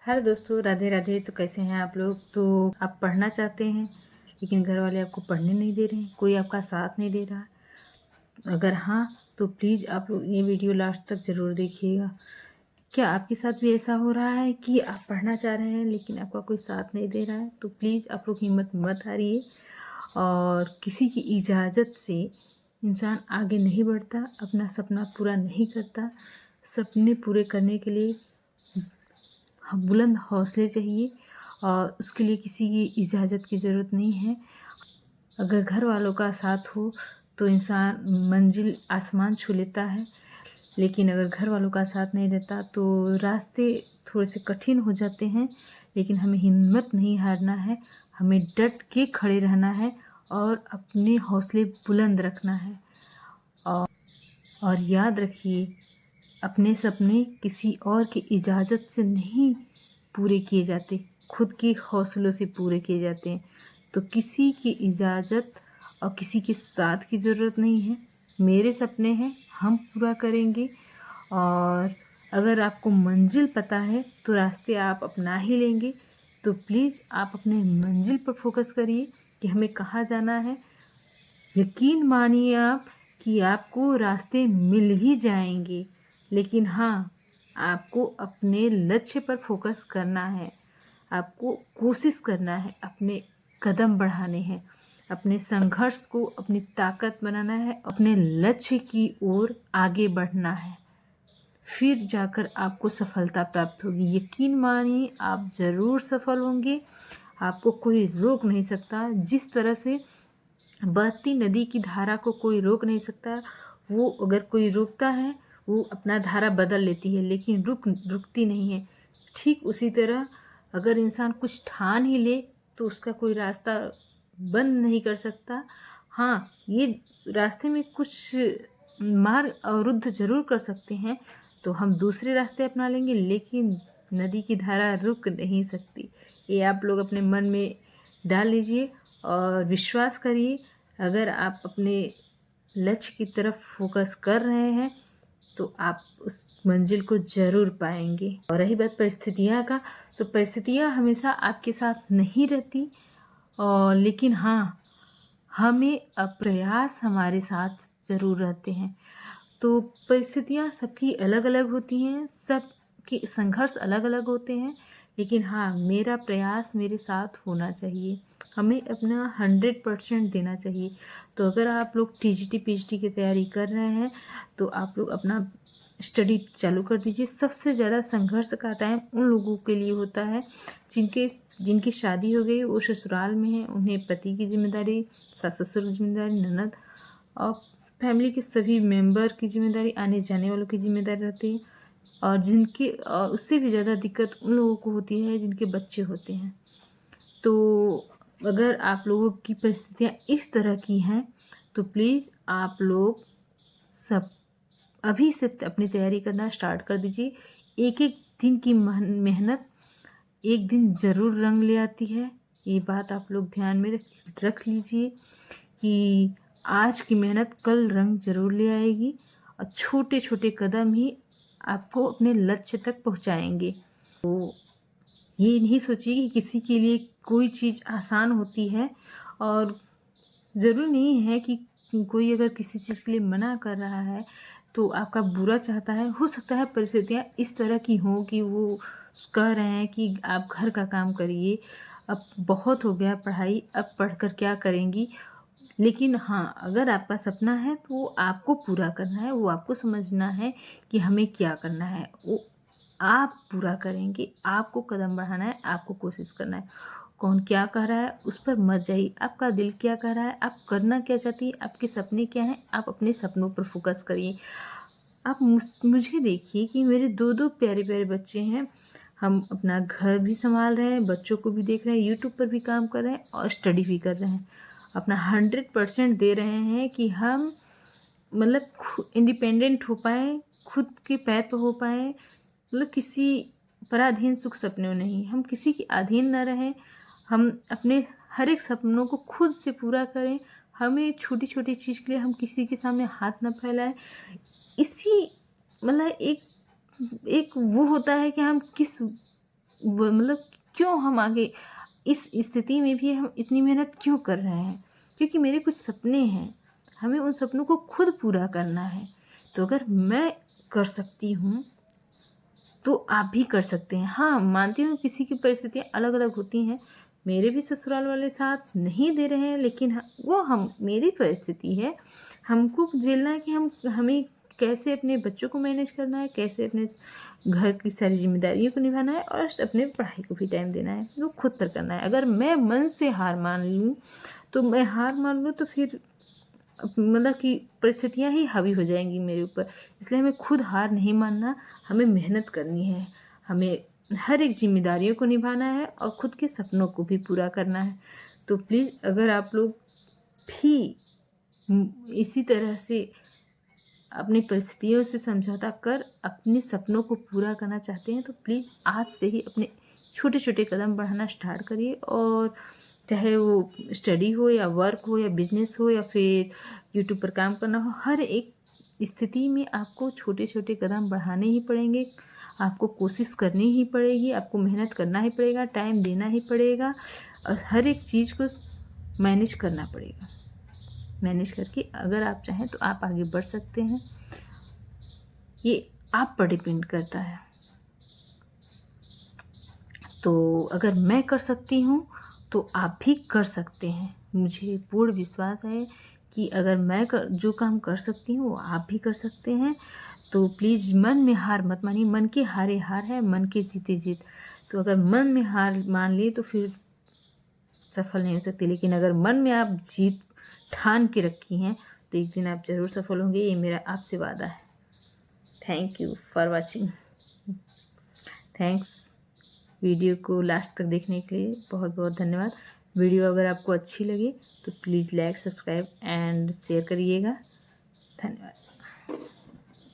Hello दोस्तों, राधे राधे। तो कैसे हैं आप लोग? तो आप पढ़ना चाहते हैं लेकिन घर वाले आपको पढ़ने नहीं दे रहे हैं, कोई आपका साथ नहीं दे रहा। अगर हाँ तो प्लीज़ आप लोग ये वीडियो लास्ट तक ज़रूर देखिएगा। क्या आपके साथ भी ऐसा हो रहा है कि आप पढ़ना चाह रहे हैं लेकिन आपका कोई साथ नहीं दे रहा है? तो प्लीज़ आप लोग हिम्मत मत हारिए। और किसी की इजाज़त से इंसान आगे नहीं बढ़ता, अपना सपना पूरा नहीं करता। सपने पूरे करने के लिए बुलंद हौसले चाहिए और उसके लिए किसी की इजाज़त की ज़रूरत नहीं है। अगर घर वालों का साथ हो तो इंसान मंजिल आसमान छू लेता है, लेकिन अगर घर वालों का साथ नहीं रहता तो रास्ते थोड़े से कठिन हो जाते हैं। लेकिन हमें हिम्मत नहीं हारना है, हमें डट के खड़े रहना है और अपने हौसले बुलंद रखना है। और याद रखिए, अपने सपने किसी और की इजाज़त से नहीं पूरे किए जाते, खुद के हौसलों से पूरे किए जाते हैं। तो किसी की इजाज़त और किसी के साथ की ज़रूरत नहीं है। मेरे सपने हैं, हम पूरा करेंगे। और अगर आपको मंजिल पता है तो रास्ते आप अपना ही लेंगे। तो प्लीज़ आप अपने मंजिल पर फोकस करिए कि हमें कहाँ जाना है। यकीन मानिए आप कि आपको रास्ते मिल ही जाएंगे। लेकिन हाँ, आपको अपने लक्ष्य पर फोकस करना है, आपको कोशिश करना है, अपने कदम बढ़ाने हैं, अपने संघर्ष को अपनी ताकत बनाना है, अपने लक्ष्य की ओर आगे बढ़ना है। फिर जाकर आपको सफलता प्राप्त होगी। यकीन मानिए, आप ज़रूर सफल होंगे। आपको कोई रोक नहीं सकता। जिस तरह से बहती नदी की धारा को कोई रोक नहीं सकता, वो अगर कोई रोकता है वो अपना धारा बदल लेती है लेकिन रुकती नहीं है। ठीक उसी तरह अगर इंसान कुछ ठान ही ले तो उसका कोई रास्ता बंद नहीं कर सकता। हाँ, ये रास्ते में कुछ मार्ग अवरुद्ध जरूर कर सकते हैं, तो हम दूसरे रास्ते अपना लेंगे, लेकिन नदी की धारा रुक नहीं सकती। ये आप लोग अपने मन में डाल लीजिए और विश्वास करिए। अगर आप अपने लक्ष्य की तरफ फोकस कर रहे हैं तो आप उस मंजिल को ज़रूर पाएंगे। और रही बात परिस्थितियाँ का, तो परिस्थितियाँ हमेशा आपके साथ नहीं रहती, और लेकिन हाँ, हमें प्रयास हमारे साथ ज़रूर रहते हैं। तो परिस्थितियाँ सबकी अलग अलग होती हैं, सबके संघर्ष अलग अलग होते हैं, लेकिन हाँ, मेरा प्रयास मेरे साथ होना चाहिए। हमें अपना 100% देना चाहिए। तो अगर आप लोग टीजीटी पीजीटी की तैयारी कर रहे हैं तो आप लोग अपना स्टडी चालू कर दीजिए। सबसे ज़्यादा संघर्ष का टाइम उन लोगों के लिए होता है जिनकी शादी हो गई, वो ससुराल में है, उन्हें पति की जिम्मेदारी, सास ससुर की जिम्मेदारी, ननद और फैमिली के सभी मेंबर की जिम्मेदारी, आने जाने वालों की जिम्मेदारी रहती है। और उससे भी ज़्यादा दिक्कत उन लोगों को होती है जिनके बच्चे होते हैं। तो अगर आप लोगों की परिस्थितियाँ इस तरह की हैं तो प्लीज़ आप लोग सब अभी से अपनी तैयारी करना स्टार्ट कर दीजिए। एक एक दिन की मेहनत एक दिन ज़रूर रंग ले आती है। ये बात आप लोग ध्यान में रख लीजिए कि आज की मेहनत कल रंग ज़रूर ले आएगी, और छोटे छोटे कदम ही आपको अपने लक्ष्य तक पहुंचाएंगे। तो ये नहीं सोचिए कि किसी के लिए कोई चीज़ आसान होती है, और ज़रूरी नहीं है कि कोई अगर किसी चीज़ के लिए मना कर रहा है तो आपका बुरा चाहता है। हो सकता है परिस्थितियाँ इस तरह की हों कि वो कह रहे हैं कि आप घर का काम करिए, अब बहुत हो गया पढ़ाई, अब पढ़कर क्या करेंगी। लेकिन हाँ, अगर आपका सपना है तो वो आपको पूरा करना है, वो आपको समझना है कि हमें क्या करना है, वो आप पूरा करेंगे। आपको कदम बढ़ाना है, आपको कोशिश करना है। कौन क्या कह रहा है उस पर मत जाइए, आपका दिल क्या कह रहा है, आप करना क्या चाहती है, आपके सपने क्या हैं, आप अपने सपनों पर फोकस करिए। आप मुझे देखिए कि मेरे दो दो प्यारे प्यारे बच्चे हैं। हम अपना घर भी संभाल रहे हैं, बच्चों को भी देख रहे हैं, यूट्यूब पर भी काम कर रहे हैं और स्टडी भी कर रहे हैं। अपना 100% दे रहे हैं कि हम मतलब इंडिपेंडेंट हो पाए, खुद के पैर पर हो पाए। मतलब किसी पराधीन सुख सपने नहीं, हम किसी के अधीन न रहें। हम अपने हर एक सपनों को खुद से पूरा करें। हमें छोटी छोटी चीज़ के लिए हम किसी के सामने हाथ न फैलाएं। इसी मतलब एक एक वो होता है कि हम किस मतलब क्यों हम आगे इस स्थिति में भी हम इतनी मेहनत क्यों कर रहे हैं? क्योंकि मेरे कुछ सपने हैं, हमें उन सपनों को खुद पूरा करना है। तो अगर मैं कर सकती हूँ तो आप भी कर सकते हैं। हाँ, मानती हूँ किसी की परिस्थितियाँ अलग अलग होती हैं। मेरे भी ससुराल वाले साथ नहीं दे रहे हैं, लेकिन वो हम मेरी परिस्थिति है, हमको झेलना है कि हमें कैसे अपने बच्चों को मैनेज करना है, कैसे अपने घर की सारी जिम्मेदारियों को निभाना है और अपने पढ़ाई को भी टाइम देना है, वो खुद तक करना है। अगर मैं मन से हार मान लूँ तो फिर मतलब कि परिस्थितियाँ ही हावी हो जाएंगी मेरे ऊपर। इसलिए हमें खुद हार नहीं मानना, हमें मेहनत करनी है, हमें हर एक जिम्मेदारियों को निभाना है और खुद के सपनों को भी पूरा करना है। तो प्लीज़ अगर आप लोग भी इसी तरह से अपनी परिस्थितियों से समझौता कर अपने सपनों को पूरा करना चाहते हैं तो प्लीज़ आज से ही अपने छोटे छोटे कदम बढ़ाना स्टार्ट करिए। और चाहे वो स्टडी हो या वर्क हो या बिजनेस हो या फिर यूट्यूब पर काम करना हो, हर एक स्थिति में आपको छोटे छोटे कदम बढ़ाने ही पड़ेंगे, आपको कोशिश करनी ही पड़ेगी, आपको मेहनत करना ही पड़ेगा, टाइम देना ही पड़ेगा और हर एक चीज़ को मैनेज करना पड़ेगा। मैनेज करके अगर आप चाहें तो आप आगे बढ़ सकते हैं। ये आप पर डिपेंड करता है। तो अगर मैं कर सकती हूँ तो आप भी कर सकते हैं। मुझे पूर्ण विश्वास है कि अगर मैं जो काम कर सकती हूँ वो आप भी कर सकते हैं। तो प्लीज़ मन में हार मत मानिए, मन के हारे हार है, मन के जीते जीत। तो अगर मन में हार मान लिए तो फिर सफल नहीं हो सकती, लेकिन अगर मन में आप जीत ठान के रखी हैं तो एक दिन आप ज़रूर सफल होंगे, ये मेरा आपसे वादा है। Thank you for watching. Thanks video को लास्ट तक देखने के लिए बहुत बहुत धन्यवाद। वीडियो अगर आपको अच्छी लगे तो please like, subscribe and share करिएगा। धन्यवाद।